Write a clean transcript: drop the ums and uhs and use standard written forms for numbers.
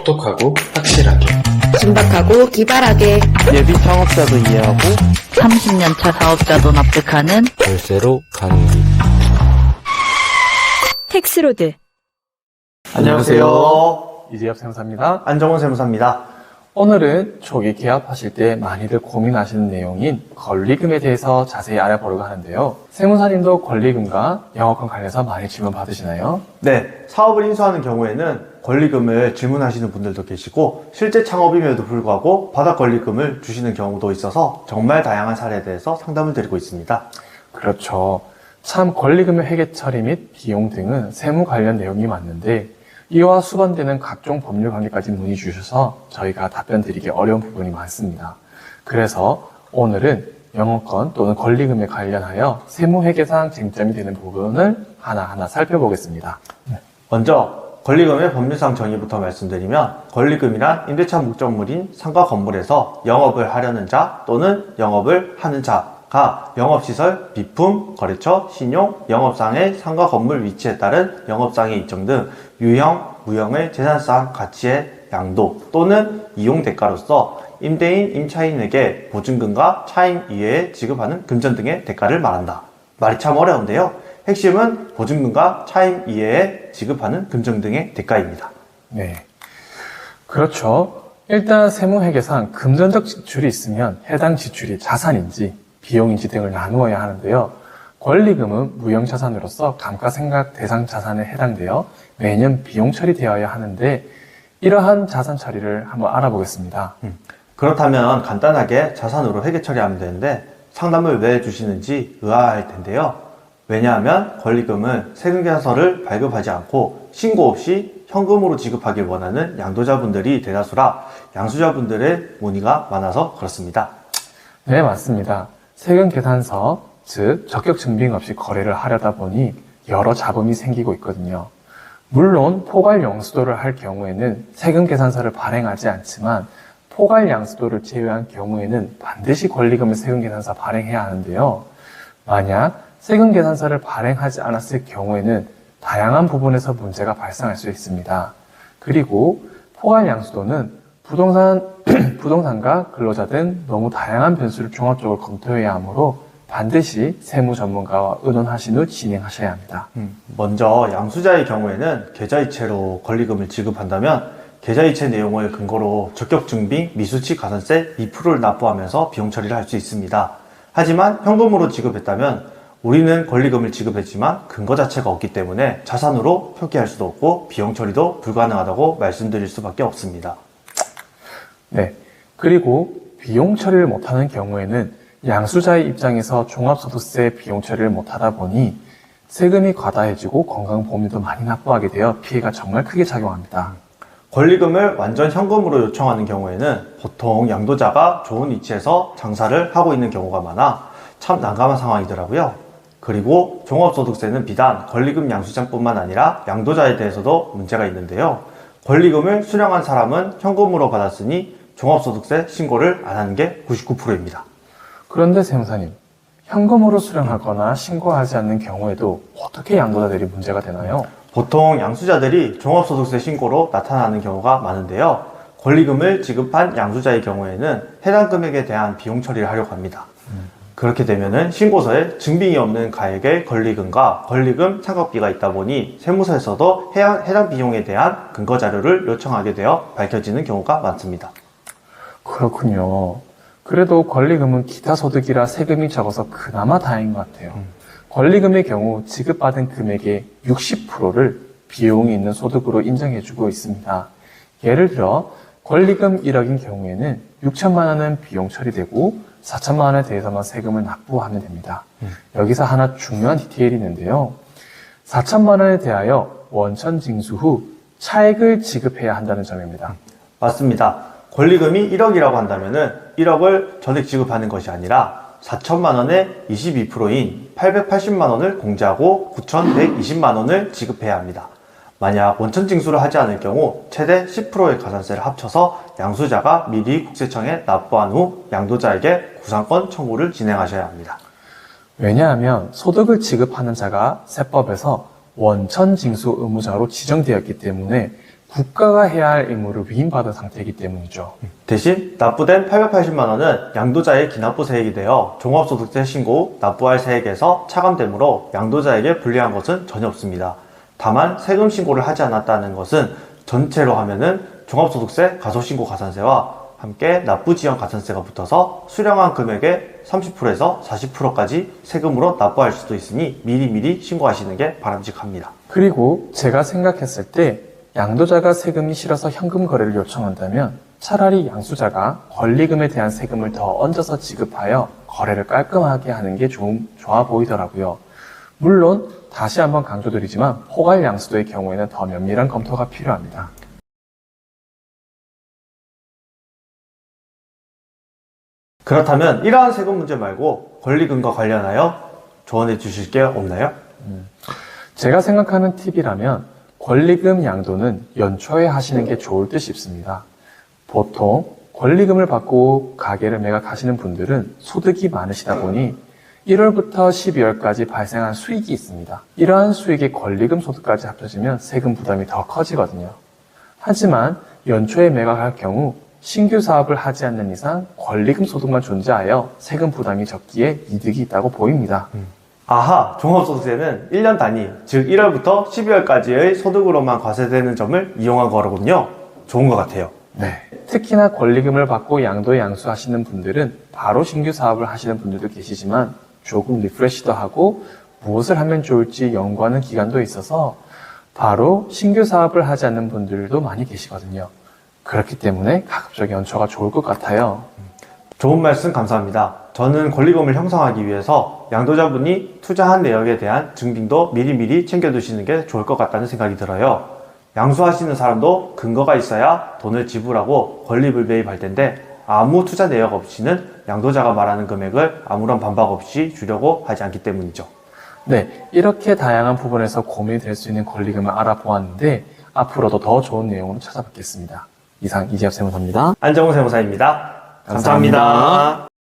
똑똑하고 확실하게 신박하고 기발하게 예비 창업자도 이해하고 30년차 사업자도 납득하는 열쇠로 가는 길. 텍스로드. 안녕하세요. 이재엽 세무사입니다. 안정원 세무사입니다. 오늘은 초기 계약하실 때 많이들 고민하시는 내용인 권리금에 대해서 자세히 알아보려고 하는데요. 세무사님도 권리금과 영업권 관련해서 많이 질문 받으시나요? 네, 사업을 인수하는 경우에는 권리금을 질문하시는 분들도 계시고 실제 창업임에도 불구하고 바닥 권리금을 주시는 경우도 있어서 정말 다양한 사례에 대해서 상담을 드리고 있습니다. 그렇죠. 참 권리금의 회계 처리 및 비용 등은 세무 관련 내용이 많은데 이와 수반되는 각종 법률 관계까지 문의 주셔서 저희가 답변 드리기 어려운 부분이 많습니다. 그래서 오늘은 영업권 또는 권리금에 관련하여 세무회계상 쟁점이 되는 부분을 하나하나 살펴보겠습니다. 먼저 권리금의 법률상 정의부터 말씀드리면 권리금이란 임대차 목적물인 상가 건물에서 영업을 하려는 자 또는 영업을 하는 자가 영업시설, 비품, 거래처, 신용, 영업상의 상가 건물 위치에 따른 영업상의 일정 등 유형, 무형의 재산상 가치의 양도 또는 이용 대가로서 임대인, 임차인에게 보증금과 차임 이외에 지급하는 금전 등의 대가를 말한다. 말이 참 어려운데요. 핵심은 보증금과 차임 이외에 지급하는 금전 등의 대가입니다. 네, 그렇죠. 일단 세무회계상 금전적 지출이 있으면 해당 지출이 자산인지 비용인지 등을 나누어야 하는데요. 권리금은 무형자산으로서 감가생각 대상 자산에 해당되어 매년 비용 처리되어야 하는데 이러한 자산 처리를 한번 알아보겠습니다. 그렇다면 간단하게 자산으로 회계 처리하면 되는데 상담을 왜 주시는지 의아할 텐데요. 왜냐하면 권리금은 세금계산서를 발급하지 않고 신고 없이 현금으로 지급하길 원하는 양도자분들이 대다수라 양수자분들의 문의가 많아서 그렇습니다. 네, 맞습니다. 세금계산서, 즉 적격 증빙 없이 거래를 하려다 보니 여러 잡음이 생기고 있거든요. 물론 포괄 영수도를 할 경우에는 세금계산서를 발행하지 않지만 포괄 양수도를 제외한 경우에는 반드시 권리금을 세금계산서 발행해야 하는데요. 만약 세금계산서를 발행하지 않았을 경우에는 다양한 부분에서 문제가 발생할 수 있습니다. 그리고 포괄 양수도는 부동산과 근로자 등 너무 다양한 변수를 종합적으로 검토해야 하므로 반드시 세무 전문가와 의논하신 후 진행하셔야 합니다. 먼저 양수자의 경우에는 계좌이체로 권리금을 지급한다면 계좌이체 내용을 근거로 적격증빙, 미수치 가산세 2%를 납부하면서 비용 처리를 할 수 있습니다. 하지만 현금으로 지급했다면 우리는 권리금을 지급했지만 근거 자체가 없기 때문에 자산으로 표기할 수도 없고 비용 처리도 불가능하다고 말씀드릴 수밖에 없습니다. 네, 그리고 비용 처리를 못하는 경우에는 양수자의 입장에서 종합소득세 비용 처리를 못하다 보니 세금이 과다해지고 건강보험료도 많이 납부하게 되어 피해가 정말 크게 작용합니다. 권리금을 완전 현금으로 요청하는 경우에는 보통 양도자가 좋은 위치에서 장사를 하고 있는 경우가 많아 참 난감한 상황이더라고요. 그리고 종합소득세는 비단 권리금 양수자뿐만 아니라 양도자에 대해서도 문제가 있는데요. 권리금을 수령한 사람은 현금으로 받았으니 종합소득세 신고를 안 하는 게 99%입니다. 그런데 세무사님, 현금으로 수령하거나 신고하지 않는 경우에도 어떻게 양도자들이 문제가 되나요? 보통 양수자들이 종합소득세 신고로 나타나는 경우가 많은데요. 권리금을 지급한 양수자의 경우에는 해당 금액에 대한 비용 처리를 하려고 합니다. 그렇게 되면은 신고서에 증빙이 없는 가액의 권리금과 권리금 참고비가 있다 보니 세무서에서도 해당 비용에 대한 근거 자료를 요청하게 되어 밝혀지는 경우가 많습니다. 그렇군요. 그래도 권리금은 기타 소득이라 세금이 적어서 그나마 다행인 것 같아요. 권리금의 경우 지급받은 금액의 60%를 비용이 있는 소득으로 인정해주고 있습니다. 예를 들어 권리금 1억인 경우에는 6천만 원은 비용 처리되고 4천만 원에 대해서만 세금을 납부하면 됩니다. 여기서 하나 중요한 디테일이 있는데요. 4천만 원에 대하여 원천 징수 후 차액을 지급해야 한다는 점입니다. 맞습니다. 권리금이 1억이라고 한다면은 1억을 전액 지급하는 것이 아니라 4천만 원의 22%인 880만 원을 공제하고 9,120만 원을 지급해야 합니다. 만약 원천 징수를 하지 않을 경우 최대 10%의 가산세를 합쳐서 양수자가 미리 국세청에 납부한 후 양도자에게 구상권 청구를 진행하셔야 합니다. 왜냐하면 소득을 지급하는 자가 세법에서 원천 징수 의무자로 지정되었기 때문에 국가가 해야 할 의무를 위임받은 상태이기 때문이죠. 대신 납부된 880만 원은 양도자의 기납부 세액이 되어 종합소득세 신고 납부할 세액에서 차감되므로 양도자에게 불리한 것은 전혀 없습니다. 다만 세금 신고를 하지 않았다는 것은 전체로 하면은 종합소득세, 가소신고 가산세와 함께 납부지연 가산세가 붙어서 수령한 금액의 30%에서 40%까지 세금으로 납부할 수도 있으니 미리미리 신고하시는 게 바람직합니다. 그리고 제가 생각했을 때 양도자가 세금이 싫어서 현금 거래를 요청한다면 차라리 양수자가 권리금에 대한 세금을 더 얹어서 지급하여 거래를 깔끔하게 하는 게 좋아 보이더라고요. 물론 다시 한번 강조드리지만 포괄 양수도의 경우에는 더 면밀한 검토가 필요합니다. 그렇다면 이러한 세금 문제 말고 권리금과 관련하여 조언해 주실 게 없나요? 제가 생각하는 팁이라면 권리금 양도는 연초에 하시는 게 좋을 듯 싶습니다. 보통 권리금을 받고 가게를 매각하시는 분들은 소득이 많으시다 보니 1월부터 12월까지 발생한 수익이 있습니다. 이러한 수익이 권리금 소득까지 합쳐지면 세금 부담이 더 커지거든요. 하지만 연초에 매각할 경우 신규 사업을 하지 않는 이상 권리금 소득만 존재하여 세금 부담이 적기에 이득이 있다고 보입니다. 아하, 종합소득세는 1년 단위, 즉 1월부터 12월까지의 소득으로만 과세되는 점을 이용한 거로군요. 좋은 것 같아요. 네. 특히나 권리금을 받고 양도에 양수하시는 분들은 바로 신규 사업을 하시는 분들도 계시지만 조금 리프레시도 하고 무엇을 하면 좋을지 연구하는 기간도 있어서 바로 신규 사업을 하지 않는 분들도 많이 계시거든요. 그렇기 때문에 가급적 연초가 좋을 것 같아요. 좋은 말씀 감사합니다. 저는 권리금을 형성하기 위해서 양도자분이 투자한 내역에 대한 증빙도 미리미리 챙겨두시는 게 좋을 것 같다는 생각이 들어요. 양수하시는 사람도 근거가 있어야 돈을 지불하고 권리불배입할 텐데 아무 투자 내역 없이는 양도자가 말하는 금액을 아무런 반박 없이 주려고 하지 않기 때문이죠. 네, 이렇게 다양한 부분에서 고민이 될 수 있는 권리금을 알아보았는데 앞으로도 더 좋은 내용으로 찾아뵙겠습니다. 이상 이재엽 세무사입니다. 안정훈 세무사입니다. 감사합니다. 감사합니다.